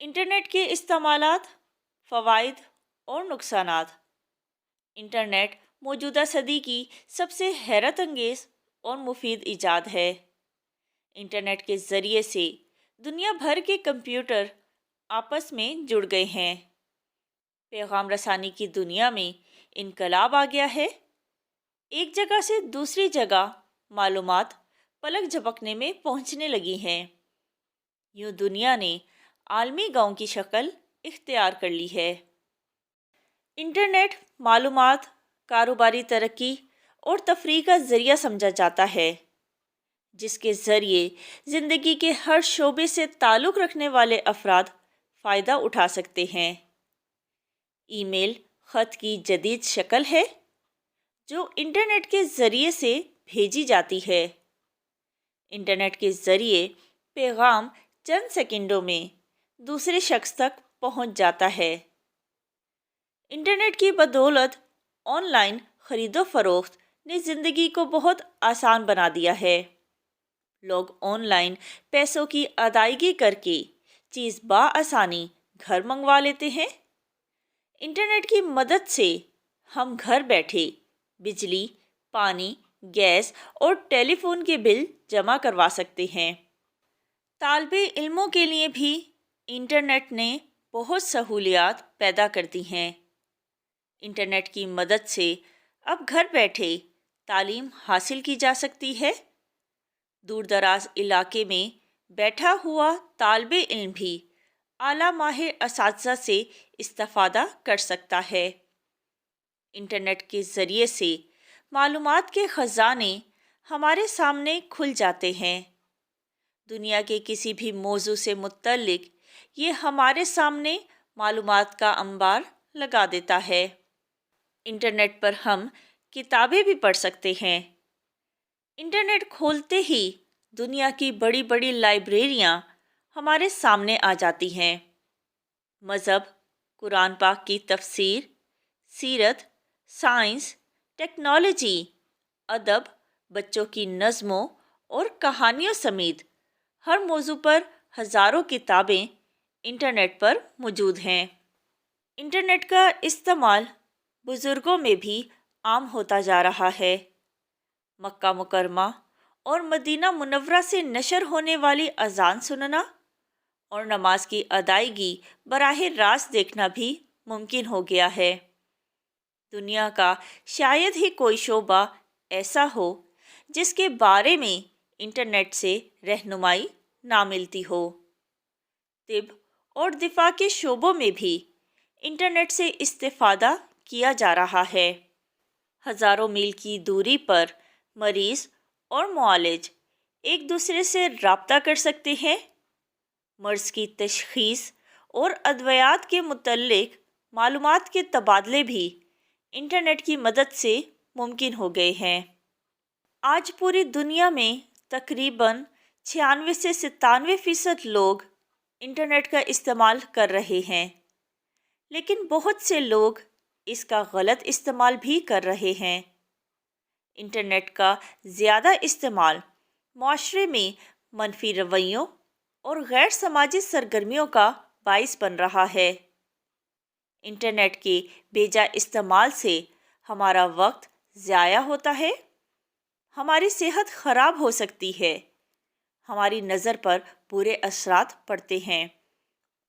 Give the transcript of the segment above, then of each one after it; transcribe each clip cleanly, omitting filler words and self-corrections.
Internet के इस्तेमालात, फ़वाइद और नुकसानात। Internet मौजूदा सदी की सबसे हैरत अंगेज़ और मुफीद इजाद है। इंटरनेट के ज़रिए से दुनिया भर के कंप्यूटर आपस में जुड़ गए हैं। पैगाम रसानी की दुनिया में इनकलाब आ गया है। एक जगह से दूसरी जगह मालूमात पलक झपकने में पहुंचने लगी हैं। यूं दुनिया ने आलमी गांव की शक्ल इख्तियार कर ली है। इंटरनेट मालूमात, कारोबारी तरक्की और तफरीह का ज़रिया समझा जाता है, जिसके ज़रिए ज़िंदगी के हर शोबे से ताल्लुक़ रखने वाले अफराद फ़ायदा उठा सकते हैं। ईमेल ख़त की जदीद शक्ल है जो इंटरनेट के ज़रिए से भेजी जाती है। इंटरनेट के ज़रिए पैगाम चंद सेकंडों में दूसरे शख्स तक पहुंच जाता है। इंटरनेट की बदौलत ऑनलाइन ख़रीदो फ़रोख्त ने ज़िंदगी को बहुत आसान बना दिया है। लोग ऑनलाइन पैसों की अदायगी करके चीज़ बआसानी घर मंगवा लेते हैं। इंटरनेट की मदद से हम घर बैठे बिजली, पानी, गैस और टेलीफोन के बिल जमा करवा सकते हैं। तालिबे इल्मों के लिए भी इंटरनेट ने बहुत सहूलियात पैदा कर दी हैं। इंटरनेट की मदद से अब घर बैठे तालीम हासिल की जा सकती है। दूर दराज इलाके में बैठा हुआ तालिबे इल्म भी आला माहिर असातिज़ा से इस्तिफ़ादा कर सकता है। इंटरनेट के ज़रिए से मालूमात के ख़ज़ाने हमारे सामने खुल जाते हैं। दुनिया के किसी भी मौजू से मुत्तल्लिक ये हमारे सामने मालूमात का अंबार लगा देता है। इंटरनेट पर हम किताबें भी पढ़ सकते हैं। इंटरनेट खोलते ही दुनिया की बड़ी बड़ी लाइब्रेरियाँ हमारे सामने आ जाती हैं। मज़हब, कुरान पाक की तफसीर, सीरत, साइंस, टेक्नोलॉजी, अदब, बच्चों की नज़मों और कहानियों समेत हर मौजू पर हज़ारों किताबें इंटरनेट पर मौजूद हैं। इंटरनेट का इस्तेमाल बुज़ुर्गों में भी आम होता जा रहा है। मक्का मुकरमा और मदीना मुनव्वरा से नशर होने वाली अज़ान सुनना और नमाज की अदायगी बराह रास्त देखना भी मुमकिन हो गया है। दुनिया का शायद ही कोई शोबा ऐसा हो जिसके बारे में इंटरनेट से रहनुमाई ना मिलती हो। तिब और दिफा के शोबों में भी इंटरनेट से इस्तिफ़ादा किया जा रहा है। हज़ारों मील की दूरी पर मरीज़ और मुआलिज एक दूसरे से राब्ता कर सकते हैं। मर्ज़ की तशख़ीस और अद्वियात के मुतल्लिक़ मालूमात के तबादले भी इंटरनेट की मदद से मुमकिन हो गए हैं। आज पूरी दुनिया में तकरीबन 96 से 97% लोग इंटरनेट का इस्तेमाल कर रहे हैं, लेकिन बहुत से लोग इसका गलत इस्तेमाल भी कर रहे हैं। इंटरनेट का ज़्यादा इस्तेमाल माशरे में मनफी रवैयों और गैर समाजी सरगर्मियों का बाइस बन रहा है। इंटरनेट के बेजा इस्तेमाल से हमारा वक्त ज़ाया होता है, हमारी सेहत ख़राब हो सकती है, हमारी नज़र पर बुरे असरात पड़ते हैं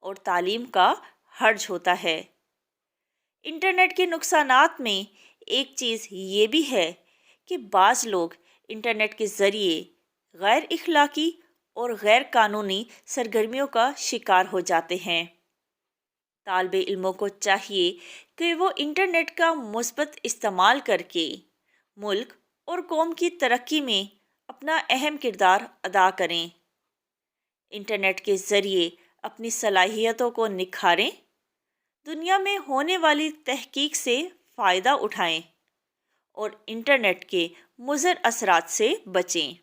और तालीम का हर्ज होता है। इंटरनेट के नुकसानात में एक चीज़ ये भी है कि बाज़ लोग इंटरनेट के ज़रिए गैर इखलाकी और गैर कानूनी सरगर्मियों का शिकार हो जाते हैं। तालिबे इल्मों को चाहिए कि वो इंटरनेट का मुस्बत इस्तेमाल करके मुल्क और कौम की तरक्की में अपना अहम किरदार अदा करें। इंटरनेट के ज़रिए अपनी सलाहियतों को निखारें, दुनिया में होने वाली तहकीक से फ़ायदा उठाएं और इंटरनेट के मुज़र असरात से बचें।